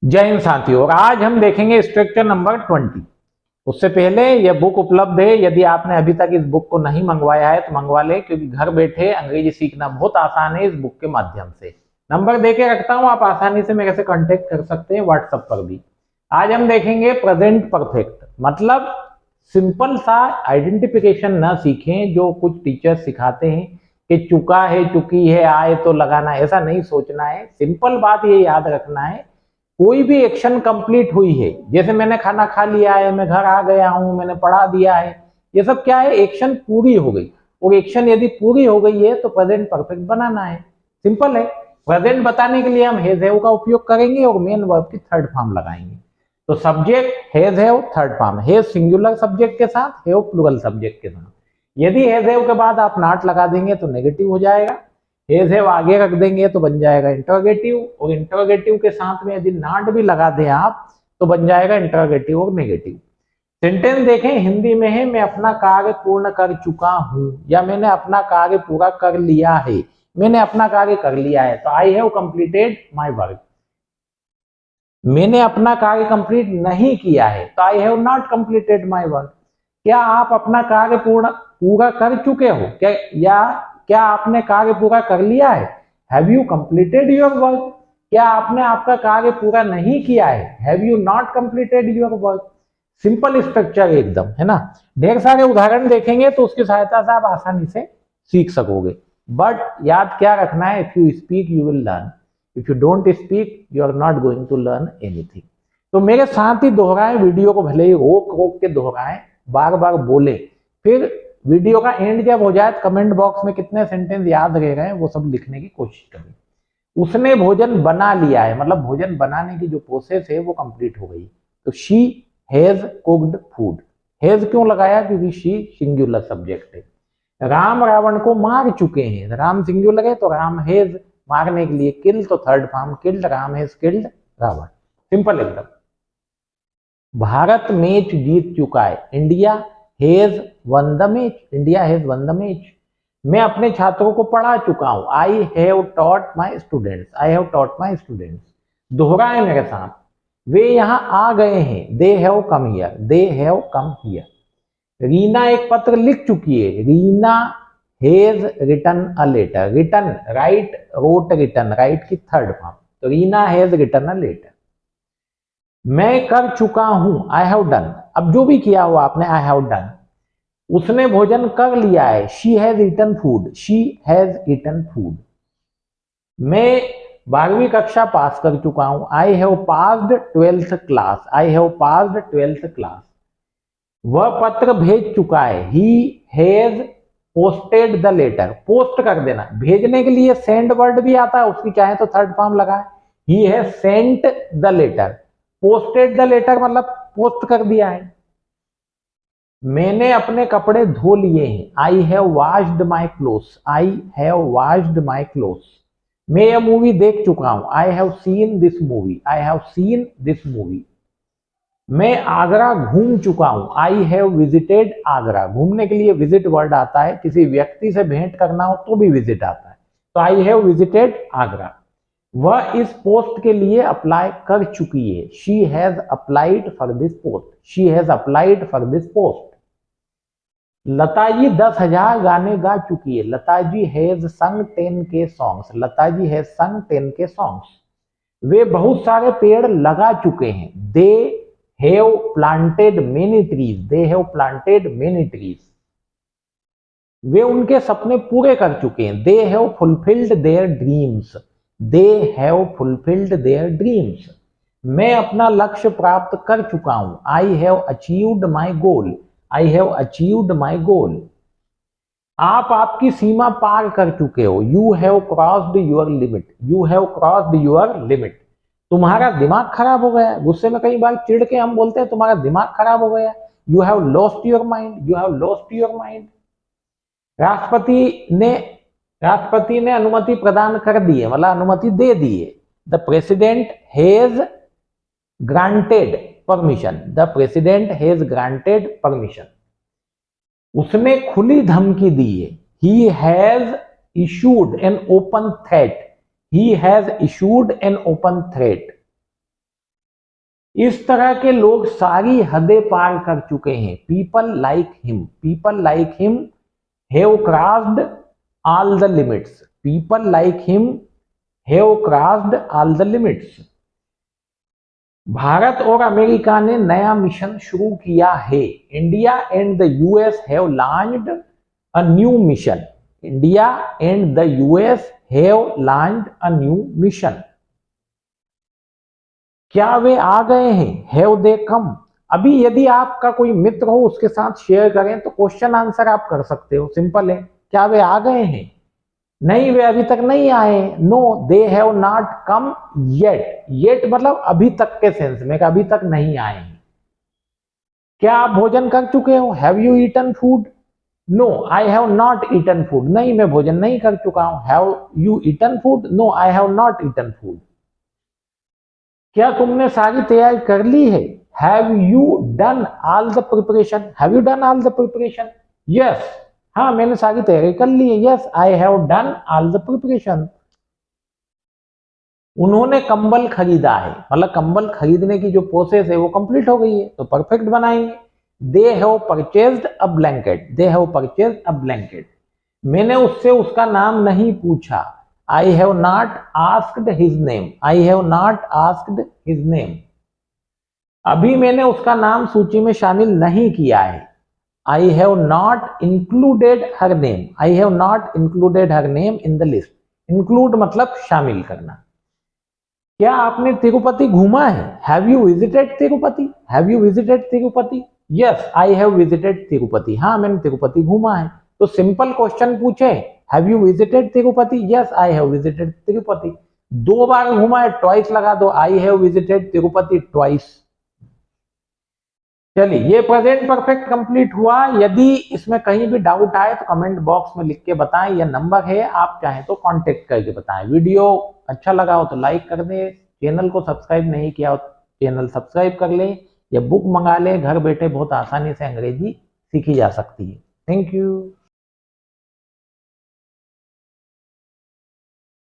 जय हिंद साथियों। और आज हम देखेंगे स्ट्रक्चर नंबर 20। उससे पहले यह बुक उपलब्ध है, यदि आपने अभी तक इस बुक को नहीं मंगवाया है तो मंगवा ले, क्योंकि घर बैठे अंग्रेजी सीखना बहुत आसान है इस बुक के माध्यम से। नंबर देके रखता हूं, आप आसानी से मेरे से कांटेक्ट कर सकते हैं व्हाट्सएप पर भी। आज हम देखेंगे प्रेजेंट परफेक्ट, मतलब सिंपल सा आइडेंटिफिकेशन ना सीखें जो कुछ टीचर्स सिखाते हैं कि चुका है, चुकी है, आए तो लगाना, ऐसा नहीं सोचना है। सिंपल बात ये याद रखना है, कोई भी एक्शन कंप्लीट हुई है, जैसे मैंने खाना खा लिया है, मैं घर आ गया हूं, मैंने पढ़ा दिया है, ये सब क्या है, एक्शन पूरी हो गई। और एक्शन यदि पूरी हो गई है तो प्रेजेंट परफेक्ट बनाना है। सिंपल है। प्रेजेंट बताने के लिए हम हैज हैव का उपयोग करेंगे और मेन वर्ब की थर्ड फॉर्म लगाएंगे। तो subject has have, third form has singular subject के साथ, हैव प्लूरल सब्जेक्ट के साथ। यदि हैज हैव के बाद आप नॉट लगा देंगे तो नेगेटिव हो जाएगा, हैज हैव आगे रख देंगे तो बन जाएगा इंटरोगेटिव, और इंटरोगेटिव के साथ में यदि नॉट भी लगा दें आप तो बन जाएगा इंटरोगेटिव और नेगेटिव। सेंटेंस देखें, हिंदी में है मैं अपना कार्य पूर्ण कर चुका हूं, या मैंने अपना कार्य पूरा कर लिया है। मैंने अपना कार्य कर लिया है तो I have completed my work. मैंने अपना कार्य कंप्लीट नहीं किया है तो आई have not completed my work. क्या आप अपना कार्य पूरा कर चुके हो, क्या आपने कार्य पूरा कर लिया है? Have you completed your work? क्या आपने आपका कार्य पूरा नहीं किया है? Have you not completed your work? Simple structure एकदम, है ना। ढेर सारे उदाहरण देखेंगे तो उसकी सहायता से आप आसानी से सीख सकोगे। बट याद क्या रखना है, if you speak you will learn, if you don't speak you are not going to learn anything. तो मेरे साथ ही दोहराएं, वीडियो को भले ही रोक रोक के दोहराएं, बार बार बोले। फिर वीडियो का एंड जब हो जाए तो कमेंट बॉक्स में कितने सेंटेंस याद रह गए वो सब लिखने की कोशिश करें। उसने भोजन बना लिया है, मतलब भोजन बनाने की जो प्रोसेस है वो कंप्लीट हो गई। तो she has cooked food. Has क्यों लगाया? क्योंकि शी सिंगुलर सब्जेक्ट है। राम रावण को मार चुके हैं, राम सिंगुलर है तो राम हैज मारने के लिए किल, तो third form killed, Ram has killed Ravan. Simple एकदम। भारत मैच जीत चुका है, India has won the match, India has won the match. मैं अपने छात्रों को पढ़ा चुका हूं, I have taught my students, I have taught my students. दोहराए मेरे साथ, वे यहां आ गए हैं, they have come here, they have come here. Reena एक पत्र लिख चुकी है, Reena has written a letter. Written, write, wrote, written, write की थर्ड फॉर्म, तो Reena has written a letter. मैं कर चुका हूं, आई हैव डन। अब जो भी किया हुआ आपने, आई हैव डन। उसने भोजन कर लिया है, she has eaten food, she has eaten food. मैं 12वीं कक्षा पास कर चुका हूं, I have passed 12th class, I have passed 12th class. वह पत्र भेज चुका है, he has posted the letter. Post कर देना, भेजने के लिए सेंड वर्ड भी आता है, उसकी चाहे तो थर्ड फॉर्म लगाए, he has sent the letter. Posted the letter मतलब पोस्ट कर दिया है। मैंने अपने कपड़े धो लिए हैं, I have washed my clothes, I have washed my clothes. मैं यह मूवी देख चुका हूं, I have seen this movie, I have seen this movie. मैं आगरा घूम चुका हूं, आई हैव विजिटेड आगरा। घूमने के लिए विजिट वर्ड आता है, किसी व्यक्ति से भेंट करना हो तो भी विजिट आता है, तो आई हैव विजिटेड आगरा। वह इस पोस्ट के लिए अप्लाई कर चुकी है, she has applied for this post, she has applied for this post. Lata ji 10,000 गाने गा चुकी है, लता जी हैज संग 10K songs, Lata ji has संग 10K सॉन्ग्स। वे बहुत सारे पेड़ लगा चुके हैं, they have planted many trees, they have planted many trees. वे उनके सपने पूरे कर चुके हैं, they have fulfilled their dreams, they have fulfilled their dreams. मैं अपना लक्ष्य प्राप्त कर चुका हूं, I have achieved my goal, I have achieved my goal. आप आपकी सीमा पार कर चुके हो, you have crossed your limit, you have crossed your limit. तुम्हारा दिमाग खराब हो गया। गुस्से में कई बार चिढ़ के हम बोलते हैं तुम्हारा दिमाग खराब हो गया, you have lost your mind, you have lost your mind. राष्ट्रपति ने अनुमति प्रदान कर दी है, मतलब अनुमति दे दी है। The president has granted permission, the president has granted permission. उसने खुली धमकी दी है, he has issued an open threat, he has issued an open threat. इस तरह के लोग सारी हदें पार कर चुके हैं। People like him have crossed all the limits. People like him have crossed all the limits. Bharat और अमेरिका ने नया मिशन शुरू किया है। India and the US have launched a new mission. India and the US have launched a new mission. क्या वे आ गए हैं? Have they कम। अभी यदि आपका कोई मित्र हो उसके साथ शेयर करें तो क्वेश्चन आंसर आप कर सकते हो, सिंपल है। क्या वे आ गए हैं? नहीं, वे अभी तक नहीं आए। No they have not come yet. Yet मतलब अभी तक के सेंस में, अभी तक नहीं आए हैं। क्या आप भोजन कर चुके हो? Have you eaten food? No I have not eaten food. नहीं, मैं भोजन नहीं कर चुका हूं। Have you eaten food? No I have not eaten food. क्या तुमने सारी तैयारी कर ली है? Have you done all the preparation? Have you done all the preparation? Yes, हाँ मैंने सारी तैयारी कर ली है। Yes I have done all the preparation. उन्होंने कंबल खरीदा है, मतलब कंबल खरीदने की जो प्रोसेस है वो कंप्लीट हो गई है, तो परफेक्ट बनाएंगे। They have purchased a blanket. They have purchased a blanket. मैंने उससे उसका नाम नहीं पूछा। आई have not asked his name. I have not asked his name. अभी मैंने उसका नाम सूची में शामिल नहीं किया है। आई have not included her name. I have not included her name in the list. Include मतलब शामिल करना। क्या आपने तिरुपति घूमा है? Have you visited Tirupati? Have you visited Tirupati? Yes I have visited Tirupati. हाँ मैंने तिरुपति घूमा है। तो सिंपल क्वेश्चन पूछे, have you visited Tirupati? Yes I have visited Tirupati. 2 बार घूमा है, ट्वाइस लगा दो, I have visited Tirupati twice. चलिए ये प्रेजेंट परफेक्ट कंप्लीट हुआ। यदि इसमें कहीं भी डाउट आए तो कमेंट बॉक्स में लिख के बताएं। यह नंबर है, आप चाहें तो कांटेक्ट करके बताएं। वीडियो अच्छा लगा हो तो लाइक कर दें। चैनल को सब्सक्राइब नहीं किया हो तो चैनल सब्सक्राइब कर लें। या बुक मंगा लें, घर बैठे बहुत आसानी से अंग्रेजी सीखी जा सकती है। Thank you.